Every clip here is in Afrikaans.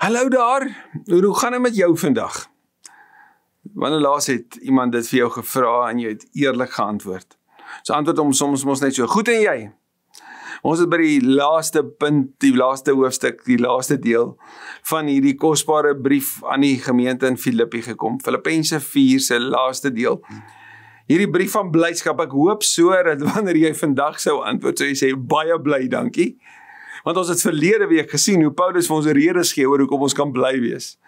Hallo daar, hoe gaan het met jou vandag? Wanneer laas het iemand dit vir jou gevra en jy het eerlik geantwoord? So antwoord om soms mos net so, goed en jy? Ons het by die laaste punt, die laaste hoofstuk, die laaste deel van hierdie kosbare brief aan die gemeente in Filippi gekom. Filippense 4 se laaste deel. Hierdie brief van blydskap, ek hoop so dat wanneer jy vandag sou antwoord, sou jy sê, baie bly, dankie. Want ons het verlede week gesien hoe Paulus vir ons 'n rede gee oor hoekom ons kan bly wees.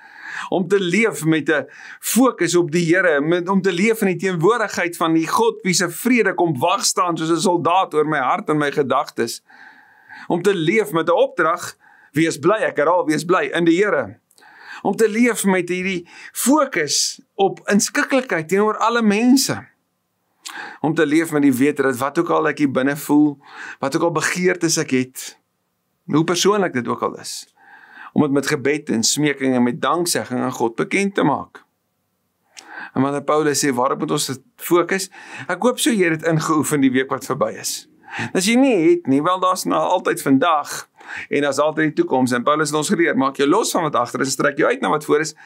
Om te leef met 'n fokus op die Here, om te leef in die teenwoordigheid van die God wie se vrede kom wag staan soos 'n soldaat oor my hart en my gedagtes. Om te leef met 'n opdrag, wees bly, ek herhaal, wees bly in die Here. Om te leef met hierdie fokus op inskikkelikheid teenoor alle mense. Om te leef met die wete dat wat ook al ek hier binne voel, wat ook al begeertes ek het, hoe persoonlik dit ook al is, om het met gebed en smeking en met danksegging aan God bekend te maak. En wanneer Paulus sê, waarop moet ons fokus? Ek hoop so jy het dit ingeoefen die week wat verby is. As jy nie het nie, wel daar's nou altyd vandag, en daar's altyd die toekoms, en Paulus het ons geleer, maak jou los van wat agter is, en strek jou uit na wat voor is,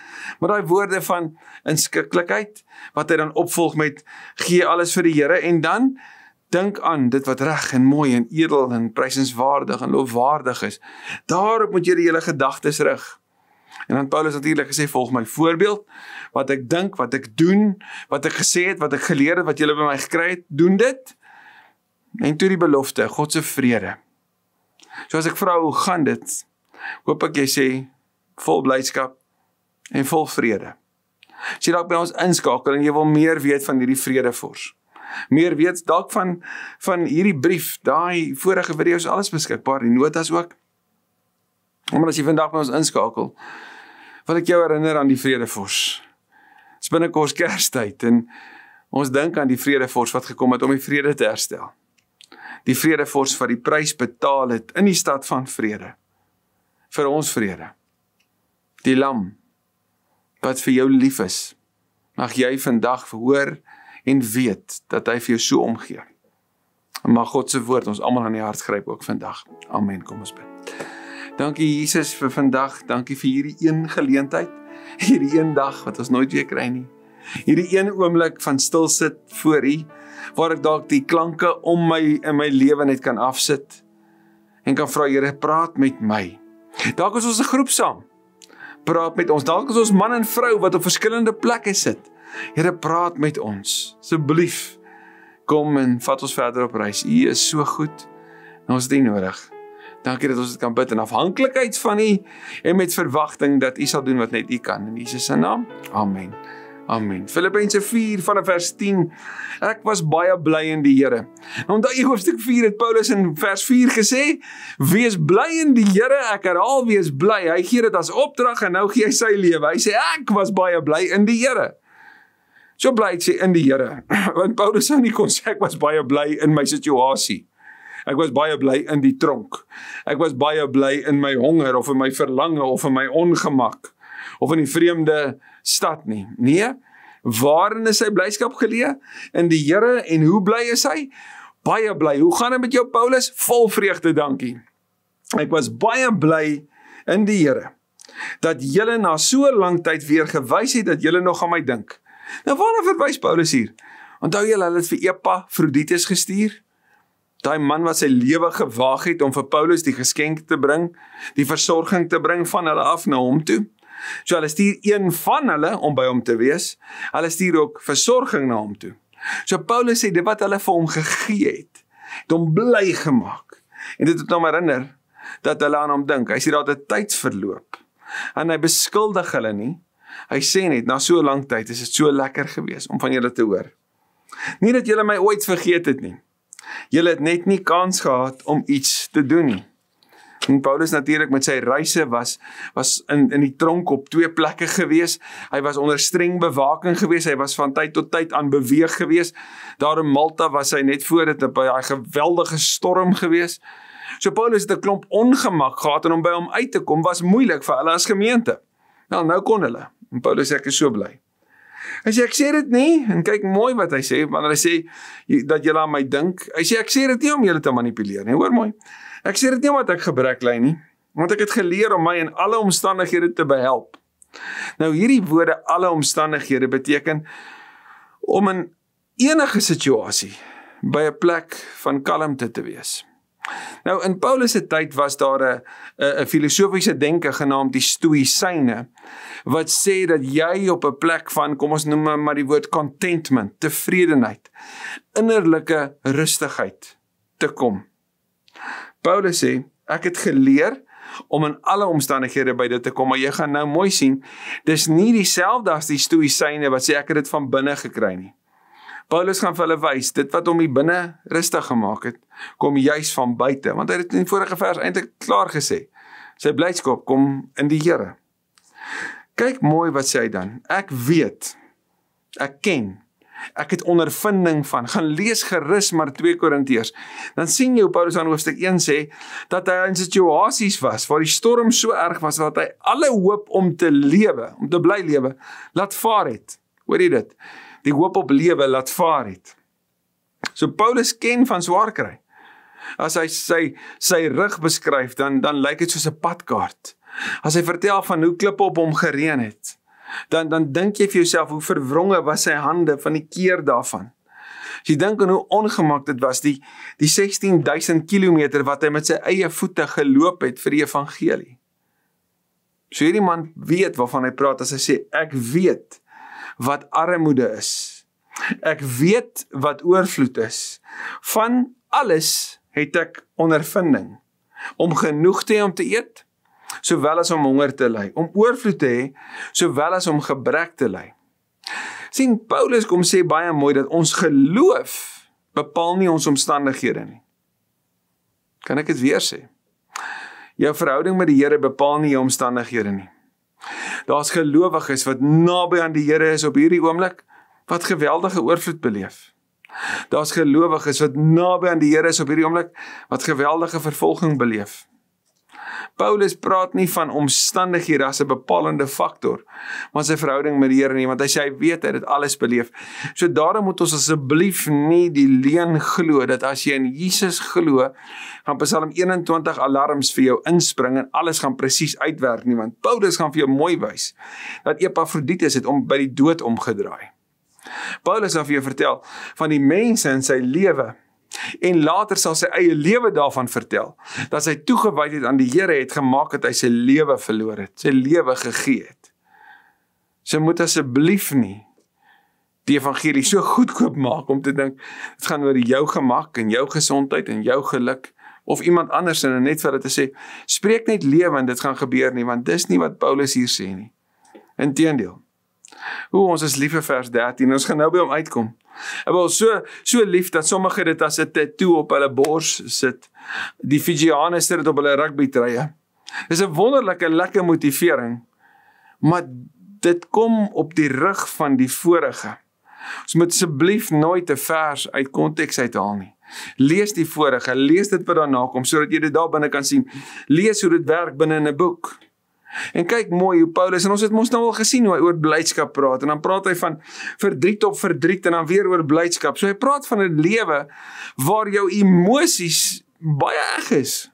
maar daai woorde van inskikkelikheid, wat hy dan opvolg met, gee alles vir die Here, en dan, dink aan dit wat reg en mooi en edel en prysenswaardig en lofwaardig is. Daarop moet jy die hele gedagtes rig. En dan Paulus natuurlik gesê, volg my voorbeeld, wat ek dink, wat ek doen, wat ek gesê het, wat ek geleer het, wat julle by my gekry het, doen dit. En toe die belofte, God se vrede. So as ek vra, hoe gaan dit? Hoop ek jy sê, vol blydskap en vol vrede. As jy dalk by ons inskakel en jy wil meer weet van hierdie vredevors. Meer weet dalk van hierdie brief, daai vorige video's alles beskikbaar, die notas ook. Maar as jy vandag by ons inskakel, wil ek jou herinner aan die vredevors. Het is binnekort Kerstyd en ons dink aan die vredevors wat gekom het om die vrede te herstel. Die vredevors wat die prys betaal het in die stad van vrede. Vir ons vrede. Die lam wat vir jou lief is, mag jy vandag hoor en weet dat hy vir jou so omgee. En mag God se woord ons almal aan die hart gryp ook vandag. Amen, kom ons bid. Dankie Jesus vir vandag, dankie vir hierdie een geleentheid, hierdie een dag wat ons nooit weer kry nie. Hierdie een oomblik van stil sit voor U, waar ek dalk die klanke om my in my lewe net kan afsit en kan vra, Here, praat met my. Dalk is ons 'n groep saam. Praat met ons. Dalk is ons man en vrou wat op verskillende plekke sit. Here, praat met ons. Asseblief, kom en vat ons verder op reis. U is so goed en ons het U nodig. Dankie dat ons dit kan bid in afhanklikheid van U en met verwagting dat U sal doen wat net U kan. In Jesus se naam. Amen. Amen. Filippense 4 vanaf vers 10. Ek was baie bly in die Here. Omdat in hoofstuk 4 het Paulus in vers 4 gesê, wees bly in die Here, ek herhaal, wees bly. Hy gee dit as opdrag en nou gee hy sy lewe. Hy sê, ek was baie bly in die Here. So bly sê in die Here. Want Paulus sou nie kon sê, ek was baie bly in my situasie. Ek was baie bly in die tronk. Ek was baie bly in my honger, of in my verlange, of in my ongemak, of in die vreemde stad nie. Nee, waarin is sy blydskap geleë? In die Here, en hoe bly is hy? Baie bly. Hoe gaan dit met jou, Paulus? Vol vreugde, dankie. Ek was baie bly in die Here, dat julle na so lang tyd weer gewys het, dat julle nog aan my dink. Nou, waarna verwys Paulus hier? Onthou julle, hulle het vir Epafroditus gestuur? Daai man wat sy lewe gewaag het om vir Paulus die geskenk te bring, die versorging te bring van hulle af na hom toe. So hulle stuur een van hulle om by hom te wees, hulle stuur ook versorging na hom toe. So Paulus sê, dit wat hulle vir hom gegee het hom bly gemaak. En dit het hom herinner, dat hulle aan hom dink. Hy sê, dat het tyd verloop. En hy beskuldig hulle nie. Hy sê net, na so lang tyd is dit so lekker gewees om van julle te hoor. Nie dat julle my ooit vergeet het nie. Julle het net nie kans gehad om iets te doen nie. En Paulus natuurlik met sy reise was in die tronk op 2 plekke gewees. Hy was onder streng bewaking gewees. Hy was van tyd tot tyd aan beweeg gewees. Daar in Malta was hy net voor dit 'n geweldige storm gewees. So Paulus het 'n klomp ongemak gehad en om by hom uit te kom was moeilik vir hulle as gemeente. Nou kon hulle. En Paulus sê, ek is so bly. Hy sê, ek sê dit nie, en kyk mooi wat hy sê, wanneer hy sê, dat julle aan my dink. Hy sê, ek sê dit nie om julle te manipuleer nie, hoor mooi. Ek sê dit nie omdat ek gebrek ly nie. Want ek het geleer om my in alle omstandighede te behelp. Nou hierdie woorde, alle omstandighede, beteken om in enige situasie by 'n plek van kalmte te wees. Nou in Paulus se tyd was daar 'n filosofiese denker genaamd die Stoïsyne, wat sê dat jy op 'n plek van, kom ons noem maar die woord contentment, tevredenheid, innerlike rustigheid te kom. Paulus sê, ek het geleer om in alle omstandighede by dit te kom, maar jy gaan nou mooi sien, dis nie dieselfde as die Stoïsyne wat sê ek het dit van binne gekry nie. Paulus gaan vir hulle wys, dit wat hom hier binne rustig gemaak het, kom juis van buite, want hy het in die vorige vers eintlik klaar gesê, sy blydskap kom in die Here. Kyk mooi wat sê hy dan, ek weet, ek ken, ek het ondervinding van, gaan lees gerus maar 2 Korintiërs, dan sien jy Paulus aan hoofstuk 1 sê, dat hy in situasies was, waar die storm so erg was, dat hy alle hoop om te lewe, om te bly lewe, laat vaar het. Hoor jy dit? Die hoop op lewe laat vaar het. So Paulus ken van swaar kry. As hy sy rug beskryf, dan lyk dit soos 'n padkaart. As hy vertel van hoe klippe op hom gereën het, dan dink jy vir jouself, hoe verwronge was sy hande van die keer daarvan. As jy dink aan hoe ongemak dit was, die 16.000 kilometer wat hy met sy eie voete geloop het vir die evangelie. So hierdie man weet waarvan hy praat as hy sê, ek weet wat armoede is. Ek weet wat oorvloed is. Van alles het ek ondervinding. Om genoeg te hê om te eet, sowel as om honger te ly. Om oorvloed te hê, sowel as om gebrek te ly. Sien, Paulus kom sê baie mooi dat ons geloof bepaal nie ons omstandighede nie. Kan ek dit weer sê? Jou verhouding met die Here bepaal nie jou omstandighede nie. Daar's gelowiges wat naby aan die Here is op hierdie oomblik, wat geweldige oorvloed beleef. Daar's gelowiges wat naby aan die Here is op hierdie oomblik, wat geweldige vervolging beleef. Paulus praat nie van omstandighede as 'n bepalende faktor, maar sy verhouding met die Here nie, want hy sê hy weet hy het dit alles beleef. So daarom moet ons asseblief nie die leuen glo, dat as jy in Jesus glo, gaan Psalm 21 alarms vir jou inspring en alles gaan presies uitwerk nie, want Paulus gaan vir jou mooi wys, dat Epafroditus het by die dood omgedraai. Paulus gaan vir jou vertel van die mense in sy lewe, en later sal sy eie lewe daarvan vertel, dat sy toegewyd het aan die Here het gemaak dat hy sy lewe verloor het, sy lewe gegee het. Sy moet asseblief nie die evangelie so goedkoop maak om te dink, het gaan oor jou gemak en jou gesondheid en jou geluk, of iemand anders en net vir hulle te sê, spreek net lewe en dit gaan gebeur nie, want dis nie wat Paulus hier sê nie. Inteendeel. Ons is lief vir vers 13, ons gaan nou by hom uitkom. Hy was so lief dat sommige dit as 'n tattoo op hulle bors sit. Die Fijianes sit dit op hulle rugbytreye. Dis 'n wonderlike, lekker motivering, maar dit kom op die rug van die vorige. Ons moet asseblief nooit 'n vers uit konteks uithaal nie. Lees die vorige, lees dit wat daarna kom, sodat jy dit daar binne kan sien. Lees hoe dit werk binne in 'n boek. En kyk mooi hoe Paulus, en ons het ons nou al gesien hoe hy oor blydskap praat, en dan praat hy van verdriet op verdriet, en dan weer oor blydskap. So hy praat van 'n lewe waar jou emosies baie erg is.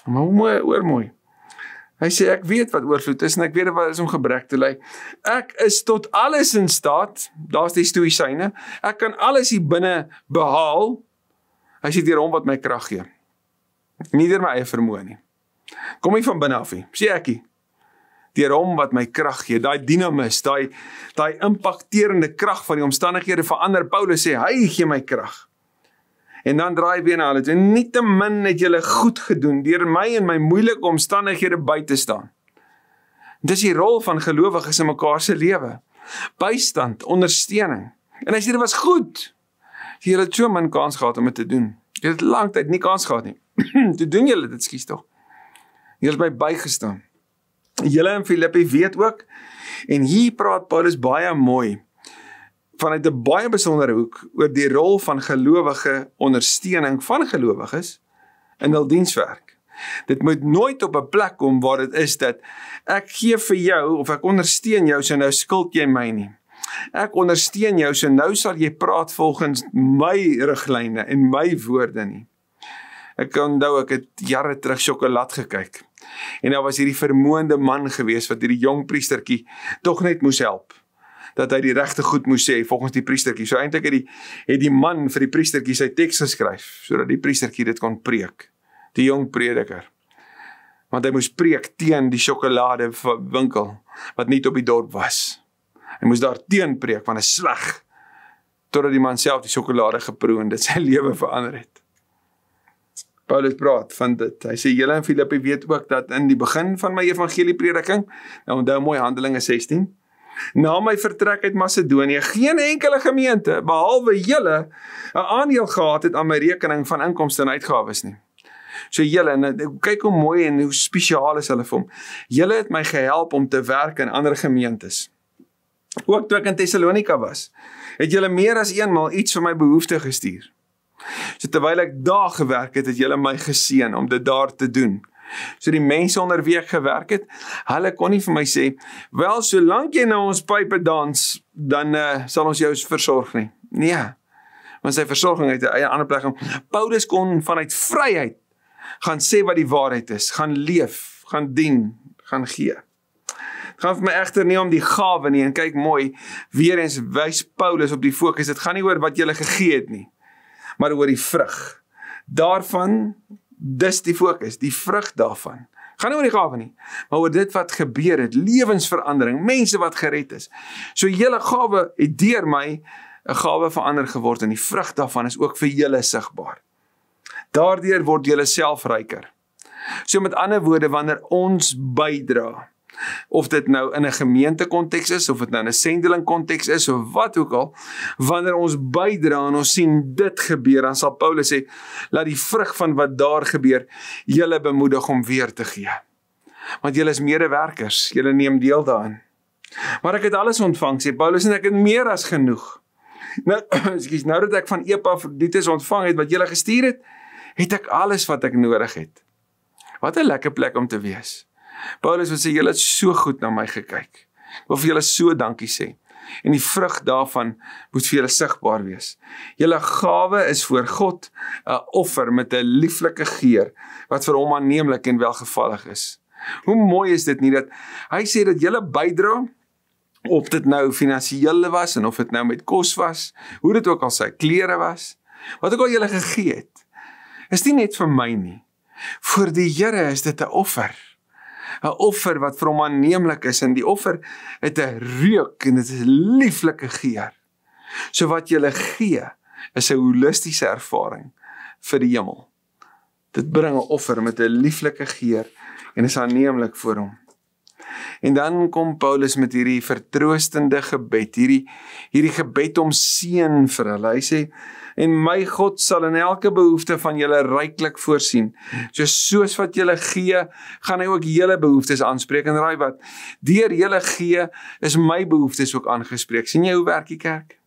Maar hoe mooi. Hy sê, ek weet wat oorvloed is, en ek weet wat is om gebrek te ly. Ek is tot alles in staat, daar's die Stoïsyne, ek kan alles hier binne behaal, hy sê deur hom wat my krag gee. Nie deur my eie vermoë nie. Kom nie van binne af nie, sê ekie. Deur hom wat my krag gee, daai dinamis, daai impakterende krag van die omstandighede verander. Paulus sê, hy gee my krag. En dan draai weer na hulle toe, nietemin het julle goed gedoen, deur my in my moeilike omstandighede by te staan. Dis die rol van gelowiges in mekaar se lewe. Bystand, ondersteuning. En hy sê, dit was goed. Julle het so min kans gehad om dit te doen. Julle het lang tyd nie kans gehad nie. Toe doen julle dit, skies tog. Julle het my bygestaan. Julle in Filippi weet ook, en hier praat Paulus baie mooi, vanuit 'n baie besondere hoek, oor die rol van gelowige ondersteuning van gelowiges in hul dienswerk. Dit moet nooit op 'n plek kom waar dit is dat, ek gee vir jou, of ek ondersteun jou, so nou skuld jy my nie. Ek ondersteun jou, so nou sal jy praat volgens my riglyne en my woorde nie. Ek onthou, ek het jare terug Sjokolade gekyk. En daar was hierdie vermoënde man gewees, wat hierdie jong priestertjie tog net moes help. Dat hy die regte goed moes sê, volgens die priestertjie. So eintlik het die man vir die priestertjie sy teks geskryf, sodat die priestertjie dit kon preek. Die jong prediker. Want hy moes preek teen die sjokoladewinkel, wat niet op die dorp was. Hy moes daar teen preek, want hy is sleg. Totdat die man self die sjokolade geproe en dit sy lewe verander het. Paulus praat van dit. Hy sê, julle in Filippi weet ook dat in die begin van my evangelieprediking, nou onthou mooi Handelinge 16, na my vertrek uit Macedonië, geen enkele gemeente, behalwe julle, 'n aandeel gehad het aan my rekening van inkomste en uitgawes nie. So julle, en kyk hoe mooi en hoe spesiaal is hulle vir hom. Julle het my gehelp om te werk in ander gemeentes. Ook toe ek in Thessalonika was, het julle meer as eenmaal iets vir my behoefte gestuur. So terwyl ek daar gewerk het, het julle my geseën om dit daar te doen. So die mense onder wie ek gewerk het, hulle kon nie vir my sê, wel, solank jy nou ons pype dans, dan sal ons jou versorg nie. Nee, want sy versorging het 'n eie ander plek. Paulus kon vanuit vryheid gaan sê wat die waarheid is, gaan leef, gaan dien, gaan gee. Het gaan vir my egter nie om die gawe nie, en kyk mooi, weer eens wys Paulus op die fokus, het gaan nie oor wat jy gegee het nie, maar oor die vrug. Daarvan, dis die fokus, die vrug daarvan. Gaan nie oor die gawe nie, maar oor dit wat gebeur het, lewensverandering, mense wat gered is. So julle gawe het deur my 'n gawe verander geword, en die vrug daarvan is ook vir julle sigbaar. Daardeur word julle self ryker. So met ander woorde, wanneer ons bydra, of dit nou in 'n gemeentekonteks is, of dit nou in 'n sendeling konteks is, of wat ook al, wanneer ons bydra en ons sien dit gebeur, dan sal Paulus sê, laat die vrug van wat daar gebeur, julle bemoedig om weer te gee. Want julle is medewerkers, julle neem deel daarin. Maar ek het alles ontvang, sê Paulus, en ek het meer as genoeg. Nou, nou dat ek van Epafroditus ontvang het, wat julle gestuur het ek alles wat ek nodig het. Wat 'n lekker plek om te wees. Paulus wil sê, julle het so goed na my gekyk. Ek wil vir julle so dankie sê. En die vrug daarvan moet vir julle sigbaar wees. Julle gawe is voor God 'n offer met 'n lieflike geur, wat vir hom aanneemlik en welgevallig is. Hoe mooi is dit nie, dat hy sê dat julle bydra, of dit nou finansiële was, en of dit nou met kos was, hoe dit ook al sy klere was, wat ook al julle gegee het, is nie net vir my nie. Voor die Here is dit 'n offer. 'n offer wat vir hom aanneemlik is, en die offer het 'n reuk, en dit is 'n lieflike geur. So wat julle gee, is 'n holistiese ervaring vir die hemel. Dit bring 'n offer met 'n lieflike geur, en is aanneemlik voor hom. En dan kom Paulus met hierdie vertroostende gebed, hierdie gebed om seën vir hulle. Hy sê, en my God sal in elke behoefte van julle ryklik voorsien. Soos wat julle gee, gaan hy ook julle behoeftes aanspreek. En raai wat, deur julle gee, is my behoeftes ook aangespreek. Sien jy hoe werk die kerk?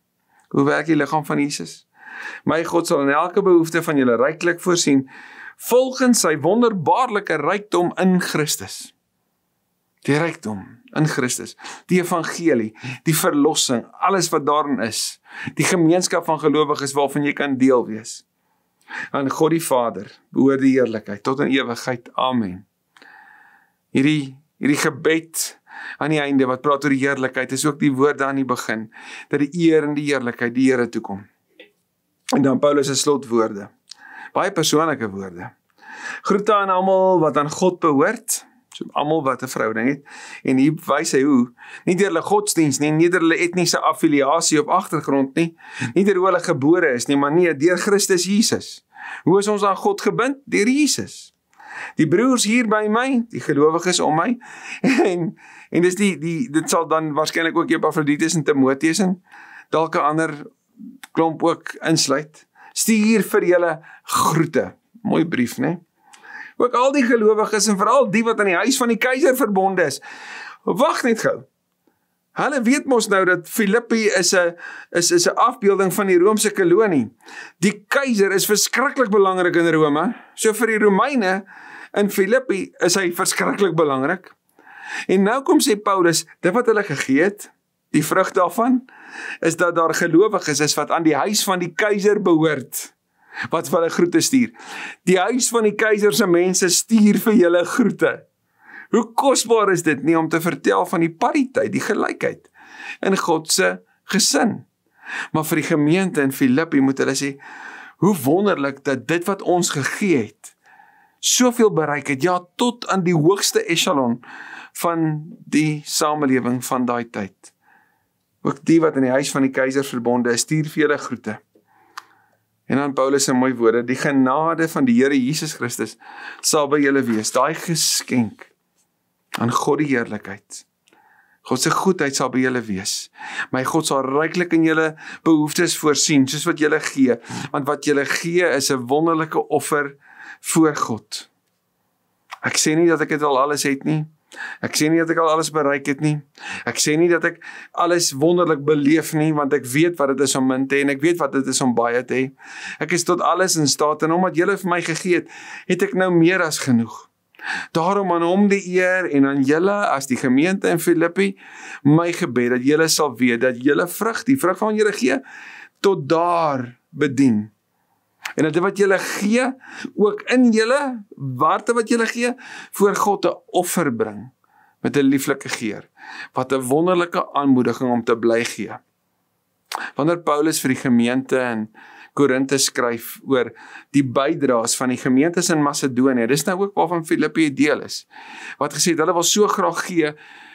Hoe werk die liggaam van Jesus? My God sal in elke behoefte van julle ryklik voorsien, volgens sy wonderbaarlike rykdom in Christus. Die rykdom in Christus, die evangelie, die verlossing, alles wat daarin is, die gemeenskap van gelowiges waarvan jy kan deel wees. Aan God die Vader behoort die heerlikheid tot in ewigheid. Amen. Hierdie gebed aan die einde wat praat oor die heerlikheid, is ook die woord aan die begin, dat die eer en die heerlikheid die Here toekom. En dan Paulus se slotwoorde, baie persoonlike woorde. Groete aan almal wat aan God behoort, so almal wat 'n verhouding het, en hier wys hy hoe, nie deur hulle godsdiens nie, nie deur hulle etniese affiliasie op agtergrond nie, nie deur hoe hulle gebore is nie, maar nee, deur Christus Jesus. Hoe is ons aan God gebind? Deur Jesus. Die broers hier by my, die gelowiges om my, en dis dit sal dan waarskynlik ook Epafroditus en Timoteus en dalk 'n ander klomp ook insluit. Stuur vir julle groete. Mooi brief, né? Ook al die gelowiges en veral die wat aan die huis van die keiser verbonde is. Wag net gou. Hulle weet mos nou dat Filippi is 'n afbeelding van die Romeinse kolonie. Die keiser is verskriklik belangrik in Rome. So vir die Romeine in Filippi is hy verskriklik belangrik. En nou kom sê Paulus, dit wat hulle gegee het, die vrug daarvan, is dat daar gelowiges is wat aan die huis van die keiser behoort. wat vir hulle groete stuur. Die huis van die keiser se mense stuur vir julle groete. Hoe kosbaar is dit nie om te vertel van die pariteit, die gelykheid in God se gesin. Maar vir die gemeente in Filippi moet hulle sê, hoe wonderlik dat dit wat ons gegee het, soveel bereik het, ja, tot aan die hoogste echelon van die samelewing van daai tyd. Ook die wat in die huis van die keiser verbonde is, stuur vir julle groete. En dan Paulus se mooi woorde, die genade van die Here Jesus Christus sal by julle wees, daai geskenk aan God die heerlikheid. God se goedheid sal by julle wees. My God sal ryklik in julle behoeftes voorsien, soos wat julle gee, want wat julle gee is 'n wonderlike offer voor God. Ek sê nie dat ek dit al alles het nie. Ek sê nie dat ek al alles bereik het nie. Ek sê nie dat ek alles wonderlik beleef nie, want ek weet wat dit is om min te hê en ek weet wat dit is om baie te hê. Ek is tot alles in staat en omdat julle vir my gegee het, het ek nou meer as genoeg. Daarom aan hom die eer en aan julle as die gemeente in Filippi, my gebed dat julle sal weet dat julle vrug, die vrug van julle gee, tot daar bedien. En dat wat julle gee, ook in julle, waarte wat julle gee, voor God 'n offer bring, met 'n lieflike geur, wat 'n wonderlike aanmoediging om te bly gee. Wanneer Paulus vir die gemeente in Korinthe skryf oor die bydraes van die gemeentes in Macedonië, dis nou ook waarvan Filippi 'n deel is, wat gesê het, hulle wil so graag gee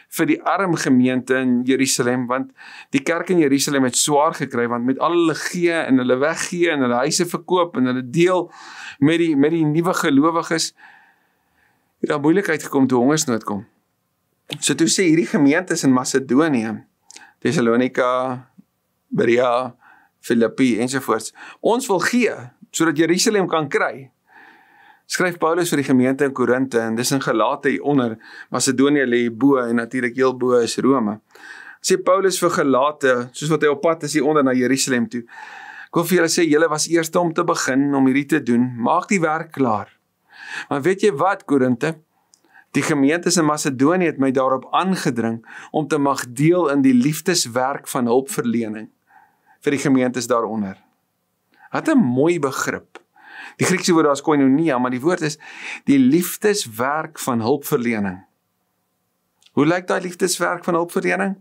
vir die arm gemeente in Jerusalem, want die kerk in Jerusalem het swaar gekry, want met al hulle gee en hulle weggee en hulle huise verkoop en hulle deel met die nuwe gelowiges, het daar moeilikheid gekom toe hongersnood kom. So toe sê hierdie gemeentes in Macedonië, Thessalonika, Berea, Filippi ensovoorts, ons wil gee, sodat Jerusalem kan kry. Skryf Paulus vir die gemeente in Korinthe, en dis in Galate hieronder, Macedonië lê bo, en natuurlik heel bo is Rome. Sê Paulus vir Galate, soos wat hy op pad is hieronder na Jerusalem toe, ek wil vir julle sê, julle was eerste om te begin, om hierdie te doen, maak die werk klaar. Maar weet jy wat, Korinthe? Die gemeentes in Macedonië het my daarop aangedring, om te mag deel in die liefdeswerk van hulpverlening, vir die gemeentes daaronder. Wat 'n mooi begrip. Die Griekse woord daar is koinonia, maar die woord is die liefdeswerk van hulpverlening. Hoe lyk daai liefdeswerk van hulpverlening?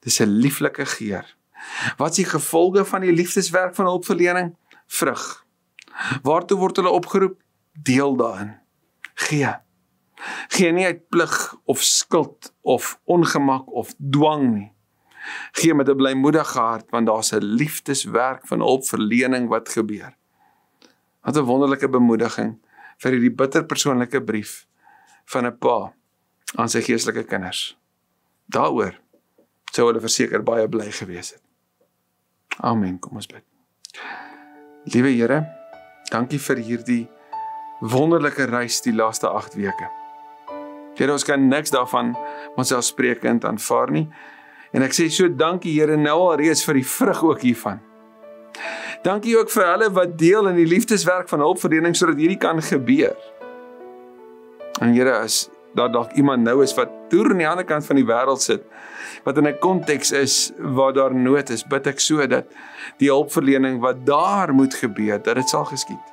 Dis 'n lieflike geur. Wat is die gevolge van die liefdeswerk van hulpverlening? Vrug. Waartoe word hulle opgeroep? Deel daarin. Gee. Gee nie uit plig of skuld of ongemak of dwang nie. Gee met 'n blymoedige hart, want daar's 'n liefdeswerk van hulpverlening wat gebeur. Wat 'n wonderlike bemoediging vir hierdie bitterpersoonlike brief van 'n pa aan sy geestelike kinders. Daaroor sou hulle verseker baie bly gewees het. Amen, kom ons bid. Liewe Here, dankie vir hierdie wonderlike reis die laaste 8 weke. Here, ons kan niks daarvan vanselfsprekend aanvaar nie. En ek sê so dankie Here nou al reeds vir die vrug ook hiervan. Dankie ook vir hulle wat deel in die liefdeswerk van hulpverlening sodat hierdie kan gebeur. En Here, as daar dalk iemand nou is wat toer aan die ander kant van die wêreld sit, wat in 'n konteks is waar daar nood is, bid ek so dat die hulpverlening wat daar moet gebeur, dat dit sal geskied.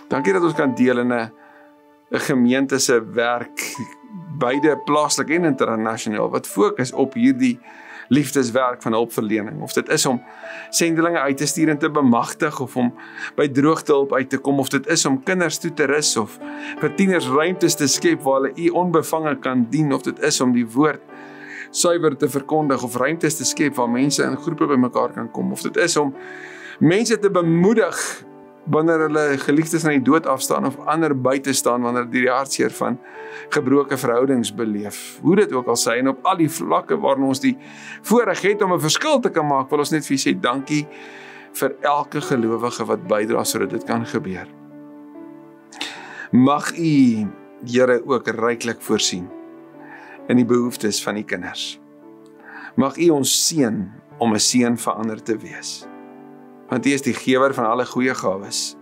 Dankie dat ons kan deel in 'n gemeente se werk, beide plaaslik en internasionaal, wat fokus op hierdie liefdeswerk van hulpverlening. Of dit is om sendelinge uit te stuur en te bemagtig, of om by droogtehulp uit te kom, of dit is om kinders toe te rus, of vir tieners ruimtes te skep waar hulle U onbevange kan dien, of dit is om die woord suiwer te verkondig, of ruimtes te skep waar mense in groepe bymekaar kan kom, of dit is om mense te bemoedig wanneer hulle geliefdes aan die dood afstaan, of ander buite staan wanneer die hartseer van gebroke verhoudings beleef. Hoe dit ook al sy, en op al die vlakke waarin ons die voorreg het om 'n verskil te kan maak, wil ons net vir U sê dankie vir elke gelowige wat bydra sodat dit kan gebeur. Mag U, Here, ook ryklik voorsien in die behoeftes van die kinders. Mag U ons seën om 'n seën vir ander te wees. Want U is die gewer van alle goeie gawes,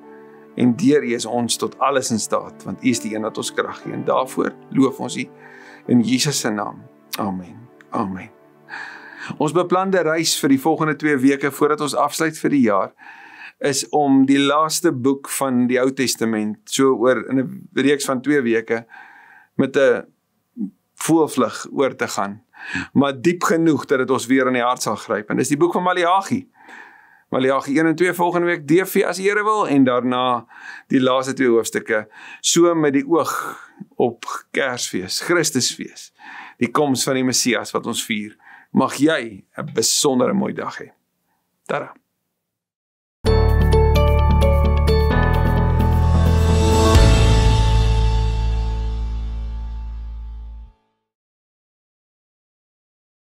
en deur U is ons tot alles in staat, want U is die een wat ons krag gee, en daarvoor loof ons U in Jesus se naam. Amen. Amen. Ons beplande reis vir die volgende 2 weke voordat ons afsluit vir die jaar, is om die laaste boek van die Ou Testament, so oor in 'n reeks van 2 weke, met 'n voelvlug oor te gaan. Maar diep genoeg dat dit ons weer in die hart sal gryp. En dis die boek van Maleagi. Maleagi 1 en 2 volgende week, DV as die Here wil, en daarna die laaste 2 hoofstukke, so met die oog op Kersfees, Christusfees, die koms van die Messias wat ons vier. Mag jy 'n besondere mooi dag hê. Tada.